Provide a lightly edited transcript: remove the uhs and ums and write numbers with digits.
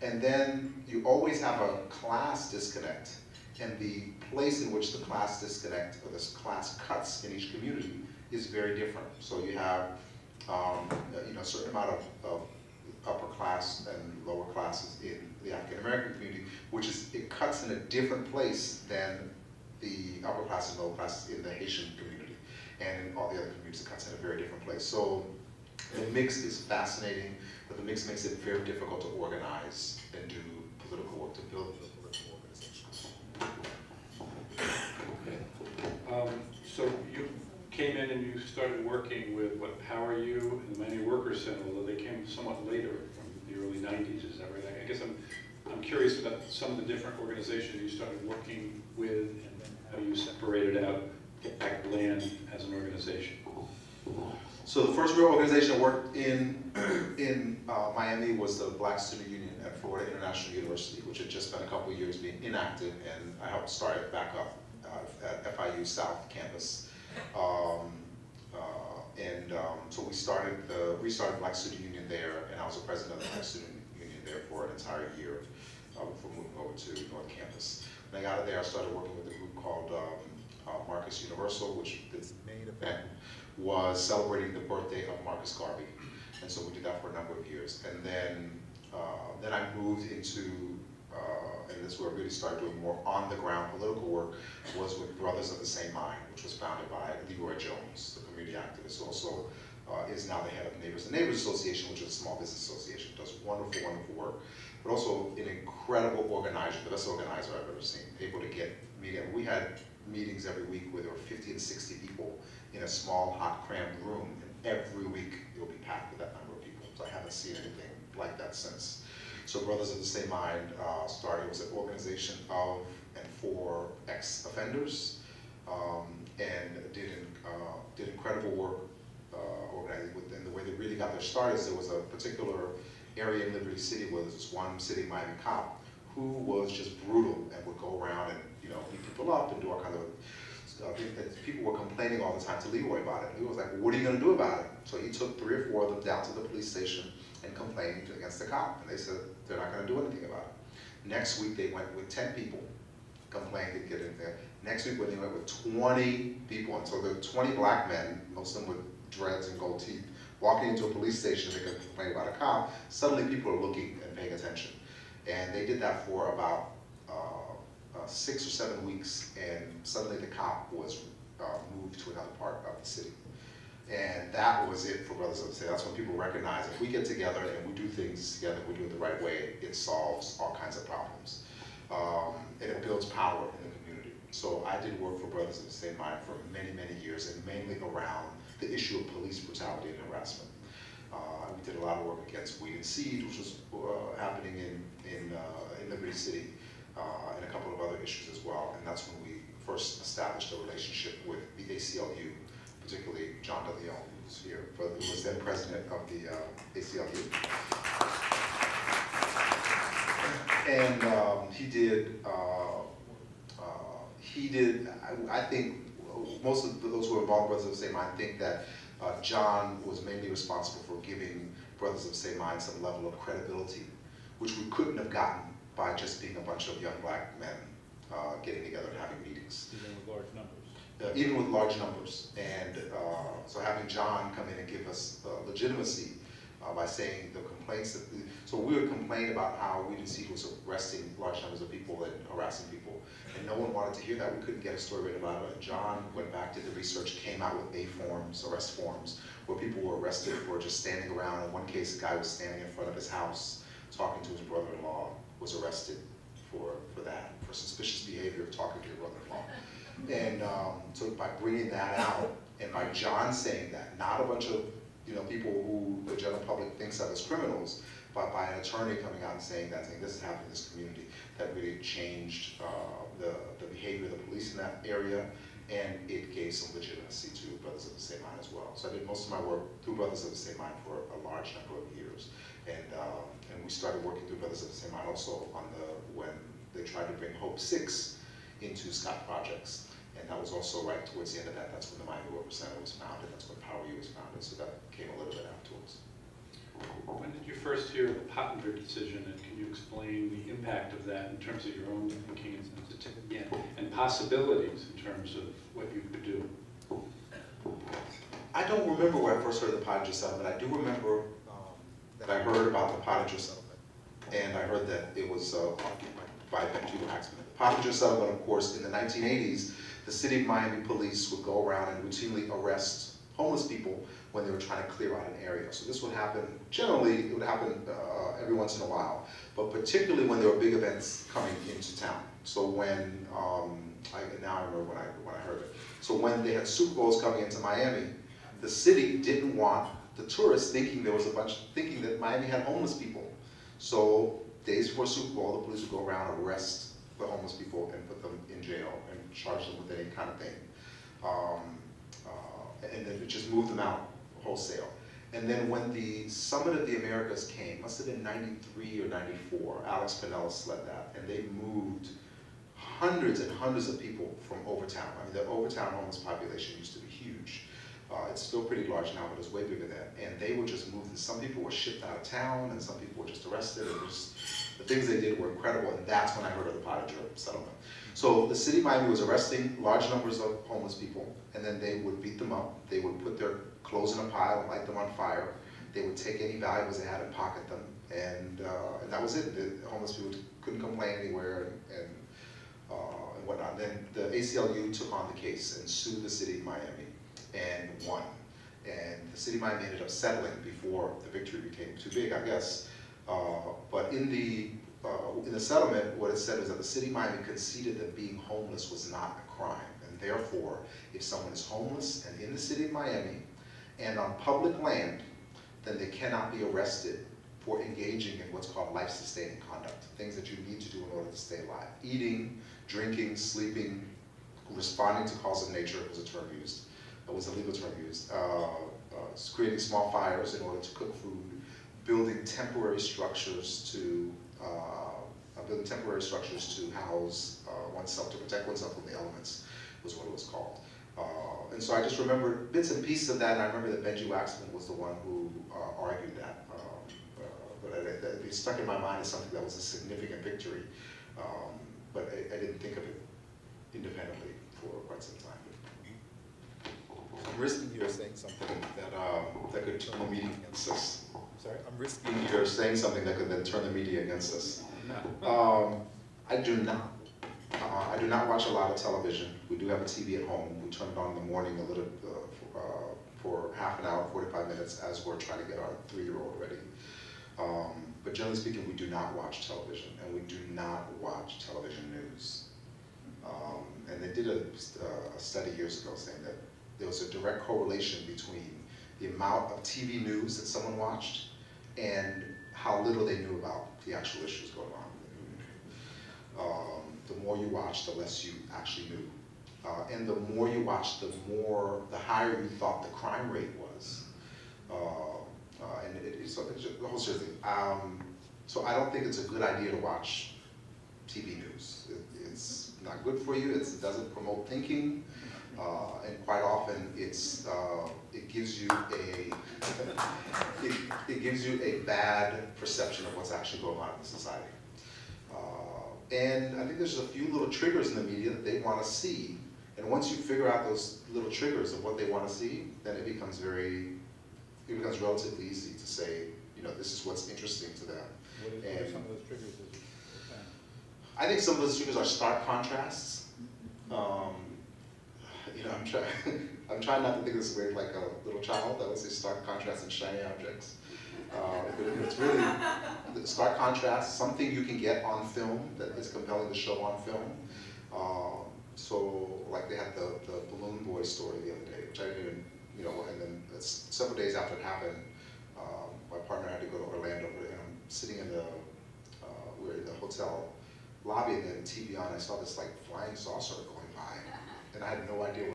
And then you always have a class disconnect, and the place in which the class disconnect, or this class cuts in each community is very different. So you have a certain amount of upper class and lower classes in the African American community, which is, it cuts in a different place than the upper class and lower classes in the Haitian community. And in all the other communities, it cuts in a very different place. So the mix is fascinating, but the mix makes it very difficult to organize and do political work, to build a political organization. Okay. So you came in and you started working with, what, Power U and the Miami Workers Center, although they came somewhat later, from the early 90s, is that right? I guess I'm curious about some of the different organizations you started working with, and then how you separated out Impact Land as an organization. So the first real organization I worked in Miami was the Black Student Union at Florida International University, which had just spent a couple of years being inactive, and I helped start it back up at FIU South Campus. So we restarted Black Student Union there, and I was the president of the Black Student Union there for an entire year before moving over to North Campus. When I got there, I started working with a group called Marcus Universal, which the main event was celebrating the birthday of Marcus Garvey. And so we did that for a number of years. And then I moved into, and this is where I really started doing more on-the-ground political work, was with Brothers of the Same Mind, which was founded by Leroy Jones, the community activist, who also is now the head of Neighbors and Neighbors Association, which is a small business association, does wonderful, wonderful work, but also an incredible organizer, the best organizer I've ever seen, able to get meetings. We had meetings every week where there were 50 and 60 people in a small, hot, cramped room, and every week it'll be packed with that number of people. So I haven't seen anything like that since. So Brothers of the Same Mind started, was an organization of and for ex-offenders, and did incredible work organizing with them. The way they really got their start is there was a particular area in Liberty City where there was this one city Miami cop who was just brutal and would go around and beat people up and do all kinds of stuff. People were complaining all the time to Leroy about it. Leroy was like, well, what are you going to do about it? So he took 3 or 4 of them down to the police station and complained against the cop. And they said they're not going to do anything about it. Next week they went with 10 people, complained, didn't get anything. Next week when they went with 20 people, and so there were 20 black men, most of them with dreads and gold teeth, walking into a police station to complain about a cop. Suddenly people are looking and paying attention. And they did that for about 6 or 7 weeks, and suddenly the cop was moved to another part of the city. And that was it for Brothers of the Same. That's when people recognize if we get together and we do things together, we do it the right way, it solves all kinds of problems. And it builds power in the community. So I did work for Brothers of the Same Mind for many, many years, and mainly around the issue of police brutality and harassment. We did a lot of work against weed and seed, which was happening in Liberty City, and a couple of other issues as well. And that's when we first established a relationship with the ACLU, particularly John DeLeon, who's here, who was then president of the ACLU. And he did, I think most of those who are involved in Brothers of the Same Mind think that John was mainly responsible for giving Brothers of the Same Mind some level of credibility, which we couldn't have gotten by just being a bunch of young black men getting together and having meetings. Even with large numbers. Even with large numbers. And so having John come in and give us legitimacy by saying the complaints that, so we would complain about how Weed and Seed was arresting large numbers of people and harassing people, and no one wanted to hear that. We couldn't get a story written about it. And John went back, did the research, came out with arrest forms, where people were arrested for just standing around. In one case, a guy was standing in front of his house talking to his brother-in-law, was arrested for that, for suspicious behavior of talking to your brother-in-law. And so by bringing that out, and by John saying that, not a bunch of people who the general public thinks of as criminals, but by an attorney coming out and saying that, saying this is happening in this community, that really changed the behavior of the police in that area, and it gave some legitimacy to Brothers of the Same Mind as well. So I did most of my work through Brothers of the Same Mind for a large number of years, and we started working through Brothers of the Same Mind also on when they tried to bring Hope 6 into Scott Projects. And that was also right towards the end of that. That's when the Miami Workers Center was founded. That's when Power U was founded. So that came a little bit afterwards. When did you first hear of the Pottinger decision, and can you explain the impact of that in terms of your own thinking and sensitivity and possibilities in terms of what you could do? I don't remember where I first heard of the Pottinger settlement. I do remember that I heard about the Pottinger settlement, and I heard that it was by Benji Waxman. The Pottinger settlement, of course, in the 1980s, the city of Miami police would go around and routinely arrest homeless people when they were trying to clear out an area. So this would happen, generally, it would happen every once in a while, but particularly when there were big events coming into town. So when, now I remember when I heard it. So when they had Super Bowls coming into Miami, the city didn't want the tourists thinking thinking that Miami had homeless people. So days before Super Bowl, the police would go around and arrest the homeless people and put them in jail and charge them with any kind of thing. And then just move them out wholesale. And then when the Summit of the Americas came, must have been 93 or 94, Alex Pinellas led that, and they moved hundreds and hundreds of people from Overtown. I mean, the Overtown homeless population used to be huge. It's still pretty large now, but it's way bigger then. And they were just moved, and some people were shipped out of town, and some people were just arrested. And the things they did were incredible, and that's when I heard of the Pottinger settlement. So the city of Miami was arresting large numbers of homeless people, and then they would beat them up. They would put their clothes in a pile and light them on fire. They would take any valuables they had and pocket them, and that was it. The homeless people couldn't complain anywhere and whatnot. Then the ACLU took on the case and sued the city of Miami and won. And the city of Miami ended up settling before the victory became too big, I guess. But in the settlement, what it said was that the city of Miami conceded that being homeless was not a crime. And therefore, if someone is homeless and in the city of Miami and on public land, then they cannot be arrested for engaging in what's called life-sustaining conduct, things that you need to do in order to stay alive. Eating, drinking, sleeping, responding to calls of nature was a term used. It was a legal term used. Creating small fires in order to cook food, building temporary structures to house oneself, to protect oneself from the elements, was what it was called. And so I just remember bits and pieces of that, and I remember that Benji Waxman was the one who argued that. But it stuck in my mind as something that was a significant victory. But I didn't think of it independently for quite some time. I'm risking you're saying something that could turn the media against us. I'm sorry? I'm risking you're saying something that could then turn the media against us. No. I do not watch a lot of television. We do have a TV at home. We turn it on in the morning a little for half an hour, 45 minutes, as we're trying to get our 3-year-old ready. But generally speaking, we do not watch television, and we do not watch television news. And they did a study years ago saying that there was a direct correlation between the amount of TV news that someone watched and how little they knew about the actual issues going on. The more you watched, the less you actually knew. And the more you watched, the higher you thought the crime rate was. So it's just the whole sort of thing. So I don't think it's a good idea to watch TV news. It's not good for you. It doesn't promote thinking. And quite often it gives you a bad perception of what's actually going on in the society. And I think there's a few little triggers in the media that they want to see. And once you figure out those little triggers of what they want to see, then it becomes relatively easy to say, this is what's interesting to them. What are some of those triggers that you found? I think some of those triggers are stark contrasts. I'm trying not to think this way like a little child. I would say stark contrast and shiny objects. But it's really the stark contrast, something you can get on film that is compelling to show on film. So like they had the Balloon Boy story the other day, which I didn't even, and then several days after it happened, my partner had to go to Orlando, and I'm sitting in we were in the hotel lobby, and then TV on, I saw this like flying saucer going by, and I had no idea what